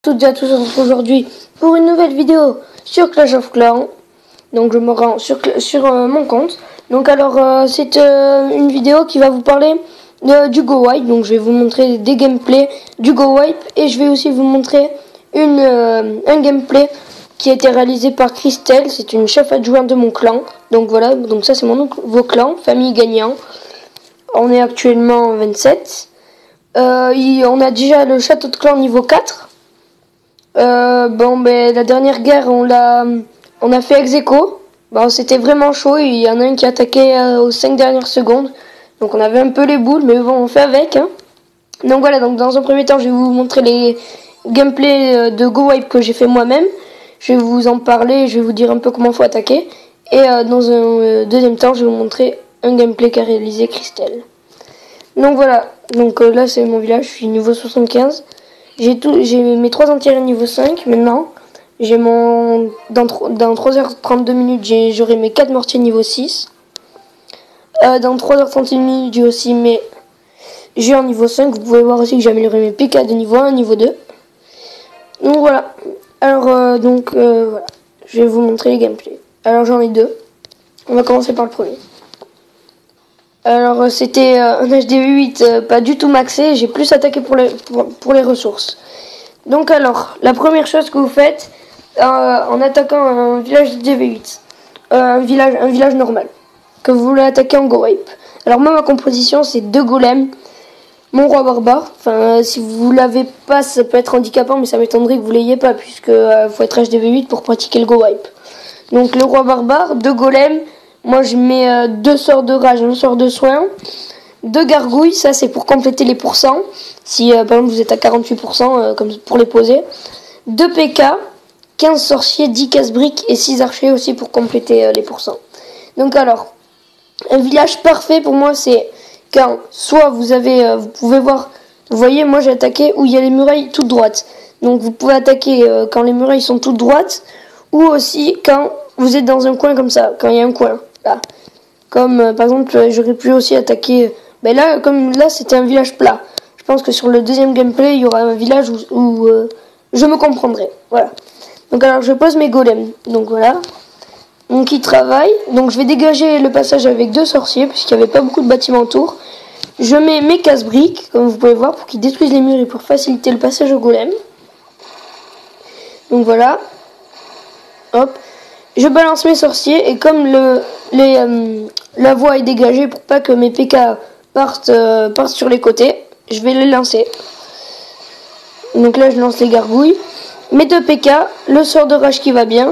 toutes et à tous aujourd'hui pour une nouvelle vidéo sur Clash of Clans. Donc je me rends sur mon compte. Donc alors c'est une vidéo qui va vous parler du Go Wipe. Donc je vais vous montrer des gameplays du Go Wipe et je vais aussi vous montrer un gameplay qui a été réalisé par Christelle. C'est une chef adjointe de mon clan. Donc voilà, donc ça c'est mon nouveau clan, famille gagnant. On est actuellement 27. On a déjà le château de clan niveau 4. La dernière guerre, on a fait ex-aequo. Bon, c'était vraiment chaud. Il y en a un qui attaquait aux 5 dernières secondes. Donc on avait un peu les boules, mais bon, on fait avec. Hein. Donc voilà, donc dans un premier temps, je vais vous montrer les gameplays de Go Wipe que j'ai fait moi-même. Je vais vous en parler, je vais vous dire un peu comment faut attaquer. Et dans un deuxième temps, je vais vous montrer un gameplay qu'a réalisé Christelle. Donc voilà, donc là c'est mon village, je suis niveau 75. J'ai mes 3 entières niveau 5 maintenant. J'ai dans 3h32 minutes, j'aurai mes 4 mortiers niveau 6. Dans 3h31 minutes, j'ai aussi mes géants niveau 5. Vous pouvez voir aussi que j'ai amélioré mes PK de niveau 1 niveau 2. Donc voilà. Alors voilà, je vais vous montrer les gameplays. Alors j'en ai deux. On va commencer par le premier. Alors c'était un HDV8 pas du tout maxé, j'ai plus attaqué pour les ressources. Donc alors, la première chose que vous faites en attaquant un village HDV8, un village normal, que vous voulez attaquer en Go Wipe. Alors moi ma composition c'est 2 golems, mon roi barbare, enfin si vous l'avez pas ça peut être handicapant mais ça m'étonnerait que vous l'ayez pas puisque faut être HDV8 pour pratiquer le Go Wipe. Donc le roi barbare, 2 golems. Moi je mets 2 sorts de rage, 1 sort de soin, 2 gargouilles, ça c'est pour compléter les pourcents, si par exemple vous êtes à 48% comme pour les poser, 2 PK, 15 sorciers, 10 casse-briques et 6 archers aussi pour compléter les pourcents. Donc alors, un village parfait pour moi c'est quand soit vous pouvez voir, vous voyez moi j'ai attaqué où il y a les murailles toutes droites, donc vous pouvez attaquer quand les murailles sont toutes droites, ou aussi quand vous êtes dans un coin comme ça, quand il y a un coin. Là. Comme par exemple j'aurais pu aussi attaquer là comme là c'était un village plat, je pense que sur le deuxième gameplay il y aura un village où je me comprendrai. Voilà, donc alors je pose mes golems, donc voilà, donc ils travaillent, donc je vais dégager le passage avec 2 sorciers puisqu'il n'y avait pas beaucoup de bâtiments autour. Je mets mes casse-briques comme vous pouvez voir pour qu'ils détruisent les murs et pour faciliter le passage au golem. Donc voilà, hop, je balance mes sorciers et comme la voie est dégagée pour pas que mes PK partent sur les côtés, je vais les lancer. Donc là je lance les gargouilles, mes 2 PK, le sort de rage qui va bien.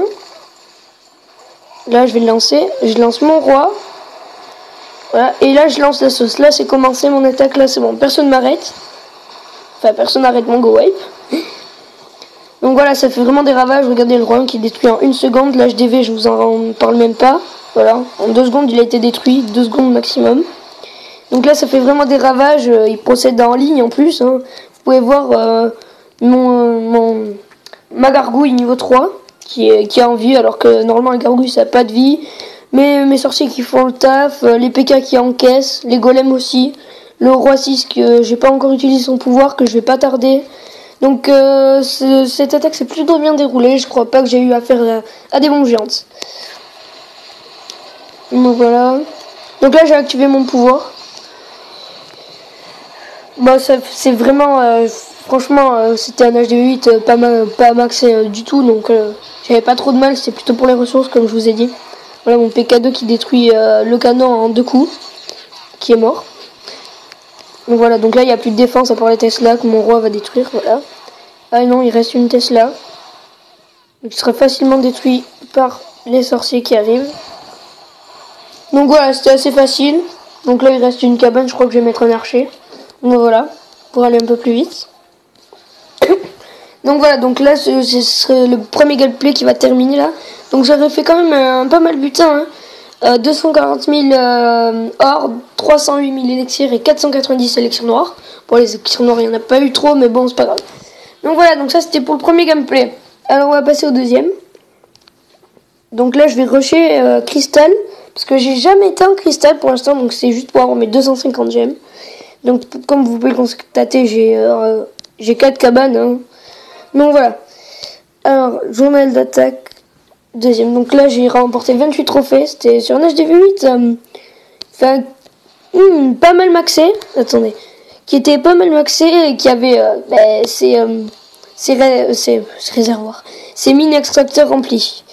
Là je vais le lancer, je lance mon roi. Voilà, et là je lance la sauce. Là c'est commencé mon attaque, là c'est bon, personne m'arrête. Enfin personne n'arrête mon Go Wipe. Donc voilà, ça fait vraiment des ravages. Regardez le roi qui est détruit en 1 seconde. L'HDV, je vous en parle même pas. Voilà, en 2 secondes, il a été détruit. 2 secondes maximum. Donc là, ça fait vraiment des ravages. Il procède en ligne en plus. Hein. Vous pouvez voir ma gargouille niveau 3 qui est en vie. Alors que normalement, la gargouille, ça n'a pas de vie. Mais mes sorciers qui font le taf. Les PK qui encaissent. Les golems aussi. Le roi 6 que j'ai pas encore utilisé son pouvoir. Que je vais pas tarder. Donc cette attaque s'est plutôt bien déroulée, je crois pas que j'ai eu affaire à des bombes géantes. Donc voilà. Donc là j'ai activé mon pouvoir. C'est vraiment franchement c'était un HDV8 pas maxé du tout, donc j'avais pas trop de mal, c'est plutôt pour les ressources comme je vous ai dit. Voilà mon PK2 qui détruit le canon en 2 coups, qui est mort. Donc voilà, donc là il n'y a plus de défense à part les Tesla que mon roi va détruire, voilà. Ah non, il reste une Tesla. Donc il sera facilement détruit par les sorciers qui arrivent. Donc voilà, c'était assez facile. Donc là il reste une cabane, je crois que je vais mettre un archer. Donc voilà, pour aller un peu plus vite. Donc voilà, donc là ce serait le premier gameplay qui va terminer là. Donc j'aurais fait quand même un pas mal butin, hein. 240 000 or, 308 000 élixirs et 490 élixirs noirs. Pour les élixirs noirs, il n'y en a pas eu trop, mais bon, c'est pas grave. Donc voilà, donc ça c'était pour le premier gameplay. Alors on va passer au deuxième. Donc là je vais rusher cristal, parce que j'ai jamais été en cristal pour l'instant, donc c'est juste pour avoir mes 250 gemmes. Donc comme vous pouvez le constater, j'ai 4 cabanes, hein. Donc voilà. Alors, journal d'attaque, deuxième. Donc là, j'ai remporté 28 trophées. C'était sur un HDV8. Enfin, pas mal maxé. Attendez. Qui était pas mal maxé et qui avait ses réservoirs. Ses mines extracteurs remplis.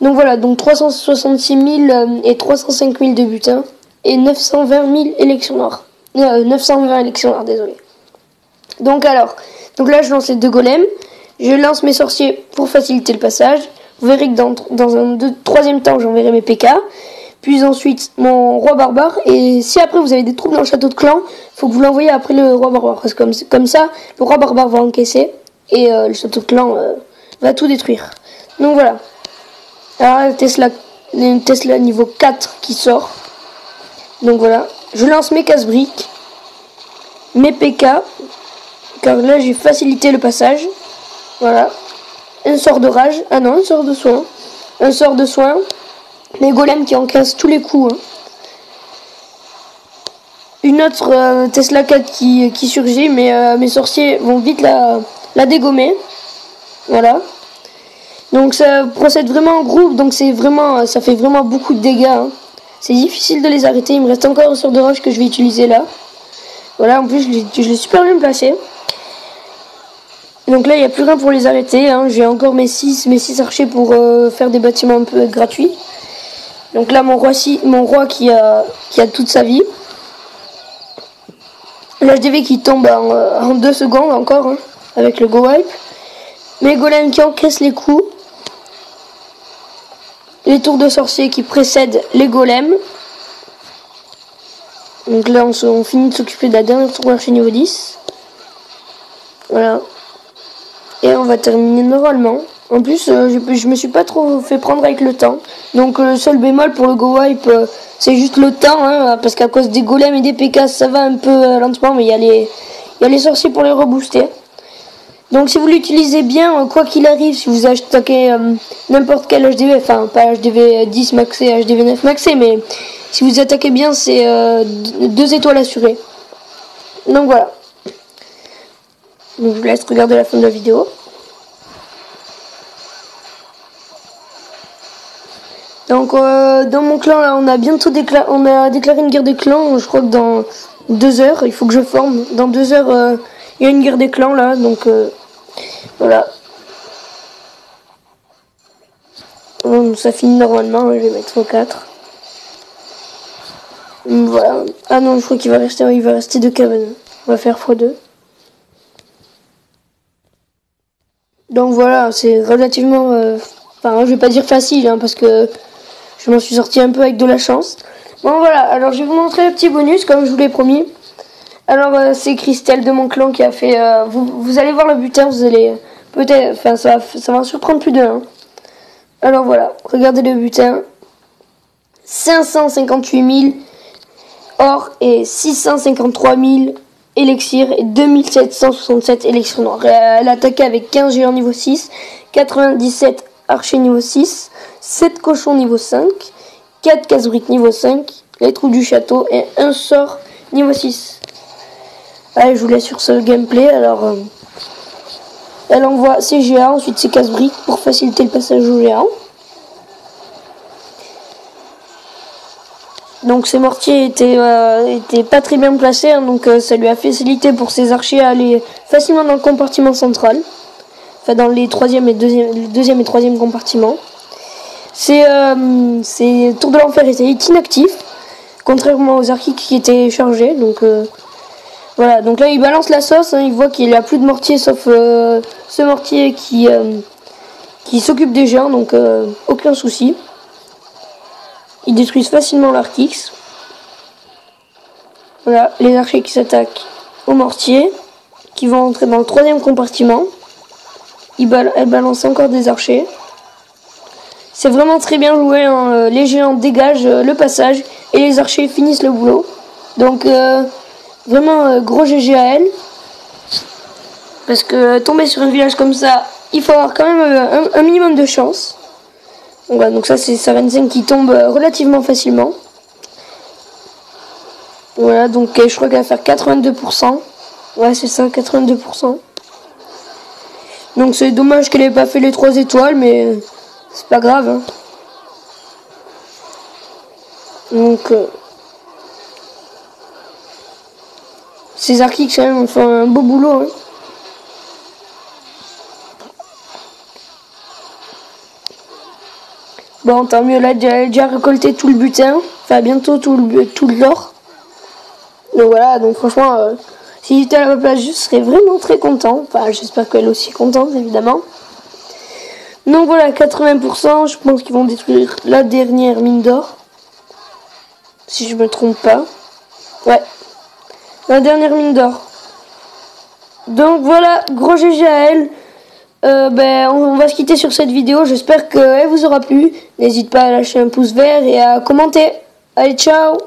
Donc voilà, donc 366 000 et 305 000 de butin. Et 920 000 élections noires. 920 élections noires, désolé. Donc alors, là je lance les 2 golems. Je lance mes sorciers pour faciliter le passage. Vous verrez que dans un troisième temps, j'enverrai mes PK. Puis ensuite, mon roi barbare. Et si après vous avez des troupes dans le château de clan, il faut que vous l'envoyez après le roi barbare. Parce que comme ça, le roi barbare va encaisser. Et le château de clan va tout détruire. Donc voilà. Alors une Tesla niveau 4 qui sort. Donc voilà. Je lance mes casse-briques. Mes PK. Car là j'ai facilité le passage. Voilà. Un sort de rage. Ah non, un sort de soin. Un sort de soin. Les golems qui encaissent tous les coups. Hein. Une autre Tesla 4 qui surgit. Mais mes sorciers vont vite la dégommer. Voilà. Donc ça procède vraiment en groupe. Donc ça fait vraiment beaucoup de dégâts. Hein. C'est difficile de les arrêter. Il me reste encore un sort de rage que je vais utiliser là. Voilà, en plus je l'ai super bien placé. Donc là il n'y a plus rien pour les arrêter. Hein. J'ai encore mes 6 archers pour faire des bâtiments un peu gratuits. Donc là mon roi qui a toute sa vie. L'HDV qui tombe en 2 secondes encore. Hein, avec le go wipe. Mes golems qui encaissent les coups. Les tours de sorciers qui précèdent les golems. Donc là on finit de s'occuper de la dernière tour d'archer niveau 10. Voilà. Et on va terminer normalement. En plus je me suis pas trop fait prendre avec le temps. Donc le seul bémol pour le go wipe c'est juste le temps. Hein, parce qu'à cause des golems et des PK ça va un peu lentement. Mais il y a les sorciers pour les rebooster. Donc si vous l'utilisez bien, quoi qu'il arrive, si vous attaquez n'importe quel HDV, enfin pas HDV 10 maxé, HDV 9 maxé, mais si vous attaquez bien, c'est 2 étoiles assurées. Donc voilà. Donc je vous laisse regarder la fin de la vidéo. Donc dans mon clan là, on a déclaré une guerre des clans. Je crois que dans 2 heures, il faut que je forme. Dans 2 heures, il y a une guerre des clans là, donc voilà. Bon, ça finit normalement, je vais mettre x4. Voilà. Ah non, je crois qu'il va rester 2 cabanes. On va faire x2. Donc voilà, c'est relativement... Enfin, je vais pas dire facile, hein, parce que je m'en suis sorti un peu avec de la chance. Bon voilà, alors je vais vous montrer le petit bonus, comme je vous l'ai promis. Alors c'est Christelle de mon clan qui a fait... vous allez voir le butin, vous allez... Peut-être... Enfin, ça va surprendre plus d'un. Hein. Alors voilà, regardez le butin. 558 000 or et 653 000 élixirs et 2767 élixirs noirs. Elle a attaqué avec 15 géants niveau 6, 97 archers niveau 6, 7 cochons niveau 5, 4 casse-briques niveau 5, les trous du château et un sort niveau 6. Allez, je vous laisse sur ce gameplay. Alors, elle envoie ses géants, ensuite ses casse-briques pour faciliter le passage aux géants. Donc ses mortiers étaient pas très bien placés, hein, donc ça lui a facilité pour ses archers à aller facilement dans le compartiment central. Enfin dans les deuxième et 3e compartiments. Ces tours de l'enfer étaient inactifs, contrairement aux archers qui étaient chargés. Donc voilà, donc là il balance la sauce, hein, il voit qu'il n'y a plus de mortier sauf ce mortier qui s'occupe des géants, donc aucun souci. Ils détruisent facilement l'Arkix. Voilà, les archers qui s'attaquent aux mortiers, qui vont entrer dans le 3e compartiment. Elle balance encore des archers. C'est vraiment très bien joué, hein. Les géants dégagent le passage et les archers finissent le boulot. Donc vraiment gros GG à elle. Parce que tomber sur un village comme ça, il faut avoir quand même un minimum de chance. Voilà, donc ça c'est Sarenzen qui tombe relativement facilement. Voilà, donc je crois qu'elle va faire 82%. Ouais, c'est ça, 82%. Donc c'est dommage qu'elle ait pas fait les 3 étoiles, mais c'est pas grave. Hein. Donc ces articles quand même font un beau boulot. Hein. Bon, tant mieux, là, j'ai déjà récolté tout le butin. Enfin, bientôt tout l'or. Donc voilà, donc franchement, si j'étais à ma place, je serais vraiment très content. Enfin, j'espère qu'elle aussi est contente, évidemment. Donc voilà, 80%, je pense qu'ils vont détruire la dernière mine d'or. Si je me trompe pas. Ouais, la dernière mine d'or. Donc voilà, gros GG à elle. On va se quitter sur cette vidéo. J'espère qu'elle vous aura plu. N'hésite pas à lâcher un pouce vert et à commenter. Allez, ciao!